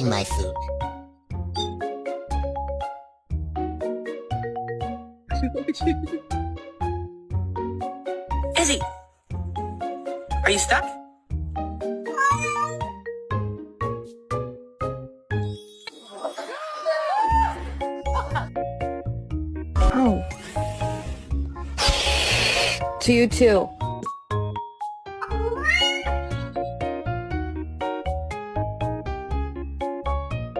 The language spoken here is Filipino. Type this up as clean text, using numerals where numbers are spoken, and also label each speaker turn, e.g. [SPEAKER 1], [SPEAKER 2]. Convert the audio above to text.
[SPEAKER 1] my food.
[SPEAKER 2] Izzy, are you stuck?
[SPEAKER 3] Oh. To you too.